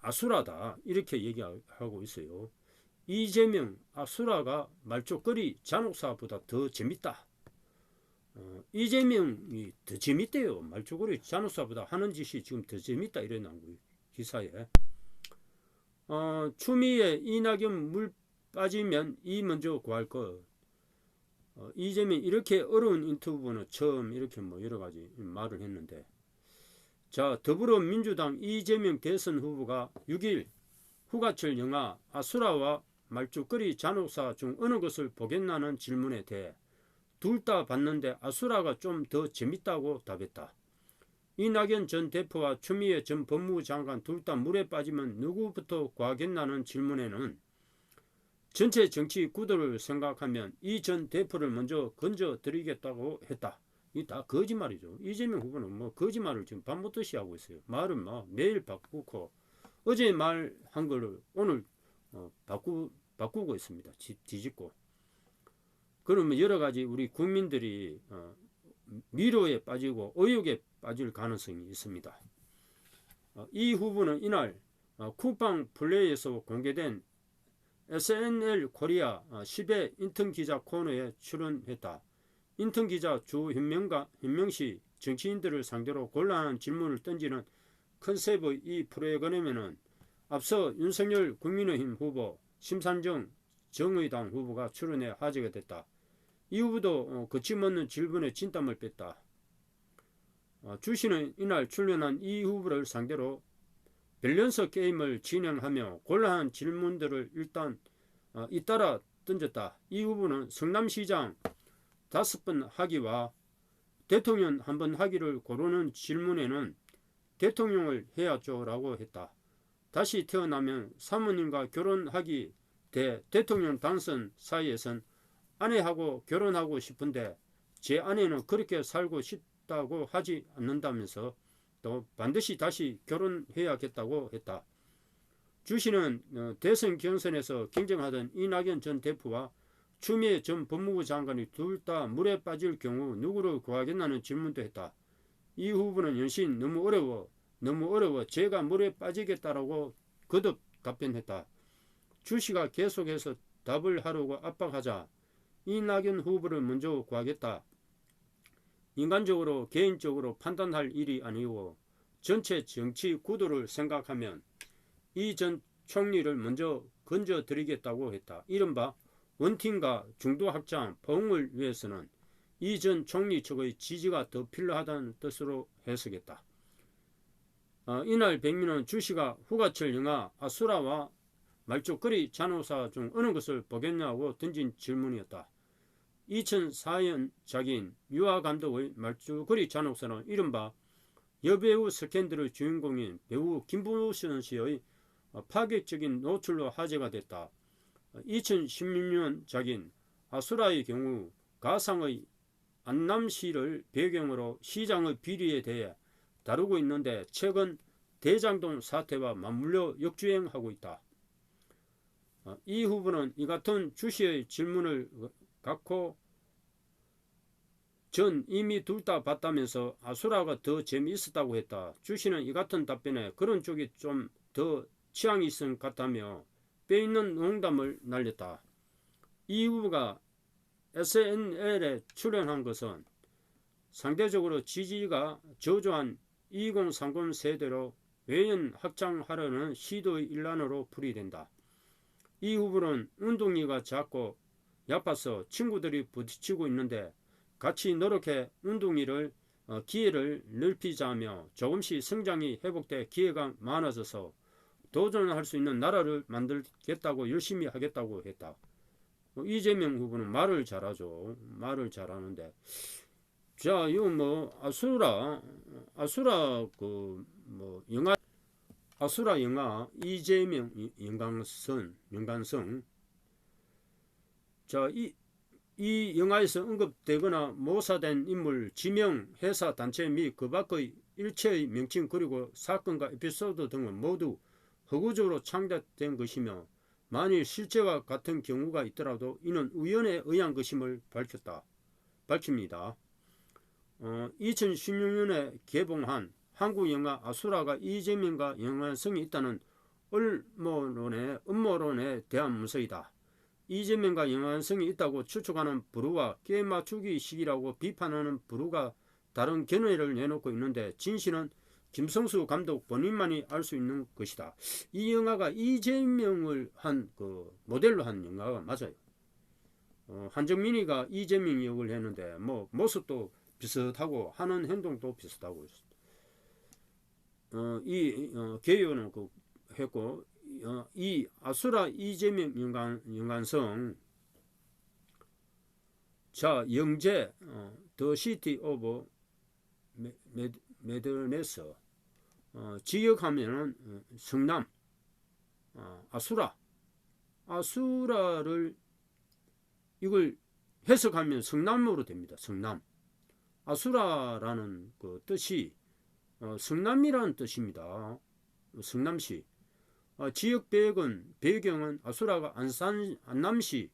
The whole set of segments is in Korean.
아수라다 이렇게 얘기하고 있어요. 이재명 아수라가 말죽거리 잔혹사보다 더 재밌다. 이재명이 더 재밌대요. 말죽거리 잔혹사보다 하는 짓이 지금 더 재밌다 이래 나온 거예요. 기사에. 추미애 이낙연 물 빠지면 이 먼저 구할 거. 이재명 이렇게 어려운 인터뷰는 처음 이렇게 뭐 여러 가지 말을 했는데, 자, 더불어민주당 이재명 대선 후보가 6일 휴가철 영화 아수라와 말죽거리 잔혹사 중 어느 것을 보겠나는 질문에 대해 둘 다 봤는데 아수라가 좀 더 재밌다고 답했다. 이낙연 전 대표와 추미애 전 법무부 장관 둘 다 물에 빠지면 누구부터 구하겠나는 질문에는 전체 정치 구도를 생각하면 이 전 대표를 먼저 건져드리겠다고 했다. 이 다 거짓말이죠. 이재명 후보는 뭐 거짓말을 지금 밥 먹듯이 하고 있어요. 말은 막 매일 바꾸고 어제 말한 거를 오늘 바꾸고 있습니다. 뒤집고. 그러면 여러 가지 우리 국민들이 미로에 빠지고 의혹에 빠질 가능성이 있습니다. 이 후보는 이날 쿠팡 플레이에서 공개된 SNL 코리아 10회 인턴 기자 코너에 출연했다. 인턴 기자 현명시 정치인들을 상대로 곤란한 질문을 던지는 컨셉의 이 프로그램에는 앞서 윤석열 국민의힘 후보, 심산정 정의당 후보가 출연해 화제가 됐다. 이 후보도 거침없는 질문에 진땀을 뺐다. 주 씨는 이날 출연한 이 후보를 상대로 밸런스 게임을 진행하며 곤란한 질문들을 일단 잇따라 던졌다. 이 후보는 성남시장 5번 하기와 대통령 1번 하기를 고르는 질문에는 대통령을 해야죠 라고 했다. 다시 태어나면 사모님과 결혼하기 대 대통령 당선 사이에선 아내하고 결혼하고 싶은데 제 아내는 그렇게 살고 싶다고 하지 않는다면서 또 반드시 다시 결혼해야겠다고 했다. 주 씨는 대선 경선에서 경쟁하던 이낙연 전 대표와 추미애 전 법무부 장관이 둘 다 물에 빠질 경우 누구를 구하겠나는 질문도 했다. 이 후보는 연신 너무 어려워 제가 물에 빠지겠다라고 거듭 답변했다. 주 씨가 계속해서 답을 하려고 압박하자 이낙연 후보를 먼저 구하겠다. 인간적으로 개인적으로 판단할 일이 아니고 전체 정치 구도를 생각하면 이 전 총리를 먼저 건져드리겠다고 했다. 이른바 원팀과 중도 확장 포옹을 위해서는 이 전 총리 측의 지지가 더 필요하다는 뜻으로 해석했다. 이날 백민은 주 씨가 휴가철 영화 아수라와 말죽거리 잔혹사 중 어느 것을 보겠냐고 던진 질문이었다. 2004년작인 유아 감독의 말죽거리 잔혹사는 이른바 여배우 스캔들의 주인공인 배우 김부선 씨의 파격적인 노출로 화제가 됐다. 2016년작인 아수라의 경우 가상의 안남시를 배경으로 시장의 비리에 대해 다루고 있는데 최근 대장동 사태와 맞물려 역주행하고 있다. 이 후보는 이 같은 주 씨의 질문을 갖고 전 이미 둘 다 봤다면서 아수라가 더 재미있었다고 했다. 주 씨는 이 같은 답변에 그런 쪽이 좀 더 취향이 있은 것 같다며 빼있는 농담을 날렸다. 이 후보가 SNL에 출연한 것은 상대적으로 지지가 저조한 2030 세대로 외연 확장하려는 시도의 일환으로 풀이된다. 이 후보는 운동기가 작고 야빠서 친구들이 부딪히고 있는데 같이 노력해 운동기를 기회를 넓히자며 조금씩 성장이 회복돼 기회가 많아져서 도전할 수 있는 나라를 만들겠다고 열심히 하겠다고 했다. 이재명 후보는 말을 잘하죠. 말을 잘하는데, 자, 이거 뭐 아수라 영화 아수라 영화 이재명 연관성. 자, 이 영화에서 언급되거나 모사된 인물, 지명, 회사, 단체 및 그 밖의 일체의 명칭 그리고 사건과 에피소드 등은 모두 허구적으로 창작된 것이며 만일 실제와 같은 경우가 있더라도 이는 우연에 의한 것임을 밝힙니다. 2016년에 개봉한 한국 영화 아수라가 이재명과 연관성이 있다는 음모론에 대한 문서이다. 이재명과 연관성이 있다고 추측하는 부류와 게임 맞추기 식이라고 비판하는 부류가 다른 견해를 내놓고 있는데 진실은 김성수 감독 본인만이 알 수 있는 것이다. 이 영화가 이재명을 한 그 모델로 한 영화가 맞아요. 한정민이가 이재명 역을 했는데 뭐 모습도 비슷하고 하는 행동도 비슷하고 개요는 했고 이 아수라 이재명 연관성 자 영재 더 시티 오브 매드네스 지역하면은 성남 아수라를 이걸 해석하면 성남으로 됩니다. 성남 아수라라는 그 뜻이 성남이라는 뜻입니다. 성남시 지역 배경은 아수라가 안남시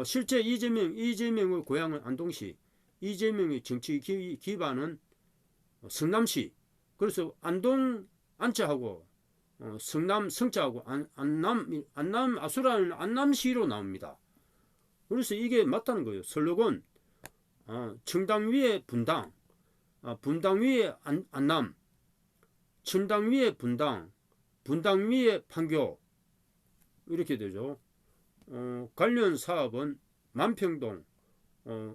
실제 이재명의 고향은 안동시 이재명의 정치 기반은 성남시 그래서 안동 안자하고 성남 성자하고 안남 아수라는 안남시로 나옵니다. 그래서 이게 맞다는 거예요. 슬로건 청당 위에 분당 분당 위에 안남 청당 위에 분당 위에 판교 이렇게 되죠. 관련 사업은 만평동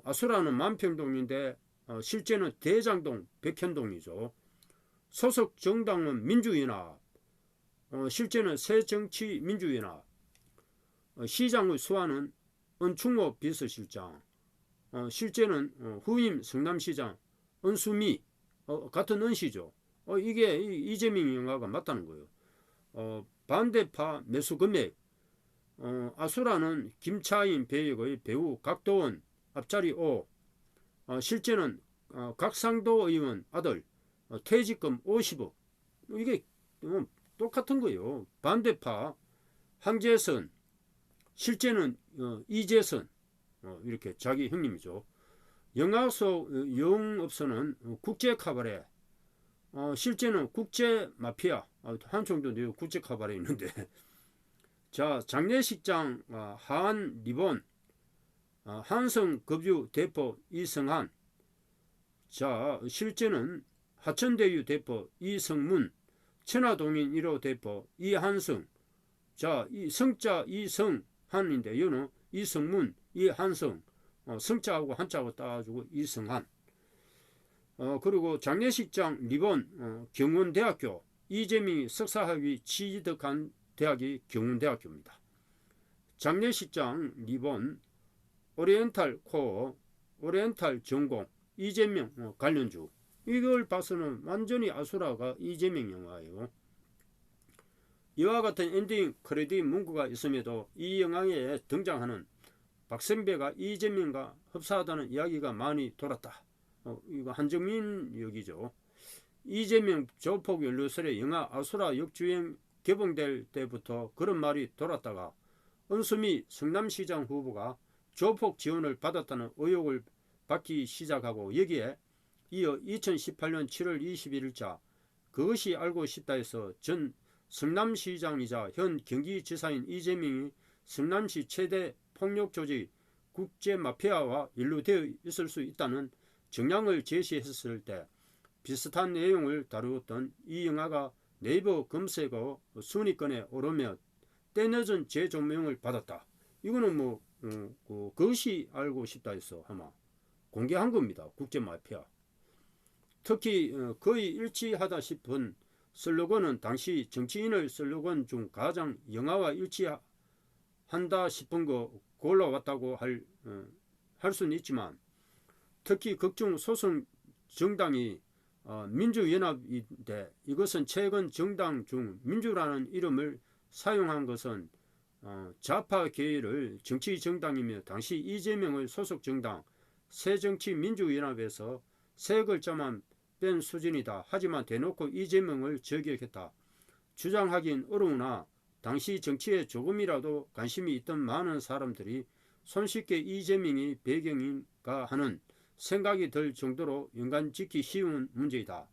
아수라는 만평동인데 실제는 대장동 백현동이죠. 소속 정당은 민주연합 실제는 새정치민주연합 시장의 수하는 은충호 비서실장 실제는 후임 성남시장 은수미 같은 은시죠. 이게 이재명 영화가 맞다는 거예요. 반대파 매수 금액 아수라는 김차인 배역의 배우 각도원 앞자리 5 실제는 각상도 의원 아들 퇴직금 50억 이게 똑같은 거예요. 반대파 황재선 실제는 이재선 이렇게 자기 형님이죠. 영화 속 영업소는 국제 카바레 실제는 국제 마피아 한총도 내고 국제 카바레 있는데 자 장례식장 하한 리본 한성급유 대표 이성한 자 실제는 하천대유 대표 이성문 천하동인 1호 대표 이한성 자 이 성자 이성한인데 이거는 이성문 이한성 성자하고 한자하고 따가지고 이성한 그리고 장례식장 리본 경운대학교 이재명이 석사학위 취득한 대학이 경운대학교입니다. 장례식장 리본 오리엔탈 코어 오리엔탈 전공 이재명 관련주 이걸 봐서는 완전히 아수라가 이재명 영화예요. 이와 같은 엔딩 크레딧 문구가 있음에도 이 영화에 등장하는 박선배가 이재명과 흡사하다는 이야기가 많이 돌았다. 이거 한정민 역이죠. 이재명 조폭 연루설의 영화 아수라 역주행 개봉될 때부터 그런 말이 돌았다가 은수미 성남시장 후보가 조폭 지원을 받았다는 의혹을 받기 시작하고 여기에 이어 2018년 7월 21일자 그것이 알고 싶다 해서 전 성남시장이자 현 경기지사인 이재명이 성남시 최대 폭력조직 국제마피아와 연루되어 있을 수 있다는 정황을 제시했을 때 비슷한 내용을 다루었던 이 영화가 네이버 검색어 순위권에 오르며 때늦은 재조명을 받았다. 이거는 그것이 알고 싶다 해서 아마 공개한 겁니다. 국제마피아. 특히 거의 일치하다 싶은 슬로건은 당시 정치인의 슬로건 중 가장 영화와 일치한다 싶은 거 골라왔다고 할 수는 있지만 특히 극중 소속 정당이 민주연합인데 이것은 최근 정당 중 민주라는 이름을 사용한 것은 좌파 계열의 정치 정당이며 당시 이재명의 소속 정당 새정치민주연합에서 세 글자만 뺀 수준이다. 하지만 대놓고 이재명을 저격했다. 주장하긴 어려우나 당시 정치에 조금이라도 관심이 있던 많은 사람들이 손쉽게 이재명이 배경인가 하는 생각이 들 정도로 연관짓기 쉬운 문제이다.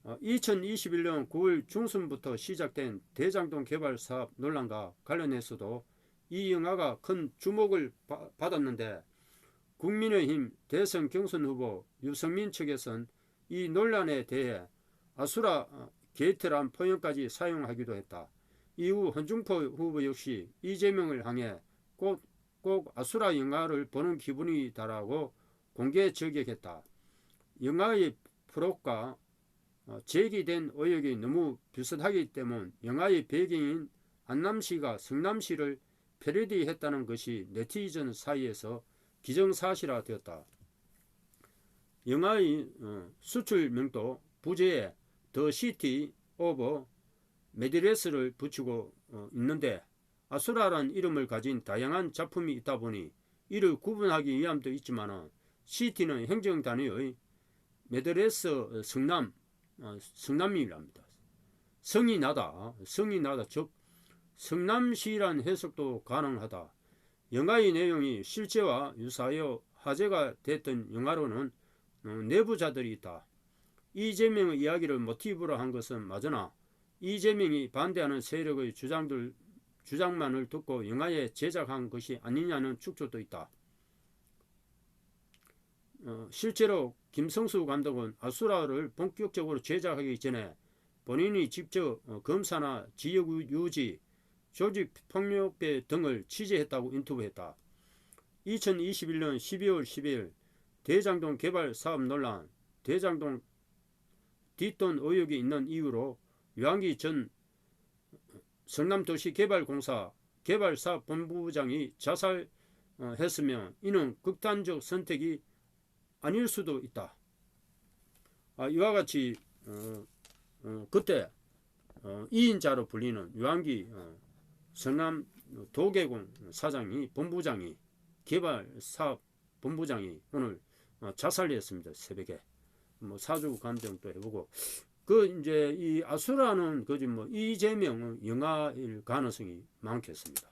2021년 9월 중순부터 시작된 대장동 개발 사업 논란과 관련해서도 이 영화가 큰 주목을 받았는데 국민의힘 대선 경선 후보 유승민 측에선 이 논란에 대해 아수라 게이트란 표현까지 사용하기도 했다. 이후 헌중포 후보 역시 이재명을 향해 꼭 아수라 영화를 보는 기분이다라고 공개 저격했다. 영화의 프롯과 제기된 의혹이 너무 비슷하기 때문에 영화의 배경인 안남시가 성남시를 패러디했다는 것이 네티즌 사이에서 기정사실화 되었다. 영화의 수출명도 부제에 더 시티 오브 메디레스를 붙이고 있는데 아수라란 이름을 가진 다양한 작품이 있다 보니 이를 구분하기 위함도 있지만 시티는 행정단위의 메드레스 성남이랍니다. 성이 나다, 즉 성남시란 해석도 가능하다. 영화의 내용이 실제와 유사하여 화제가 됐던 영화로는 내부자들이 있다. 이재명의 이야기를 모티브로 한 것은 맞으나 이재명이 반대하는 세력의 주장만을 듣고 영화에 제작한 것이 아니냐는 축소도 있다. 실제로 김성수 감독은 아수라를 본격적으로 제작하기 전에 본인이 직접 검사나 지역유지, 조직폭력배 등을 취재했다고 인터뷰했다. 2021년 12월 12일 대장동 개발 사업 논란, 대장동 뒷돈 의혹이 있는 이유로 유한기 전 성남도시개발공사 개발사업본부장이 자살했으며 이는 극단적 선택이 아닐 수도 있다. 이와 같이 그때 2인자로 불리는 유한기 성남 도계공 사장이 본부장이 개발사업 본부장이 오늘 자살했습니다. 새벽에 사주 감정도 해보고 이제 이 아수라는 이재명 영화일 가능성이 많겠습니다.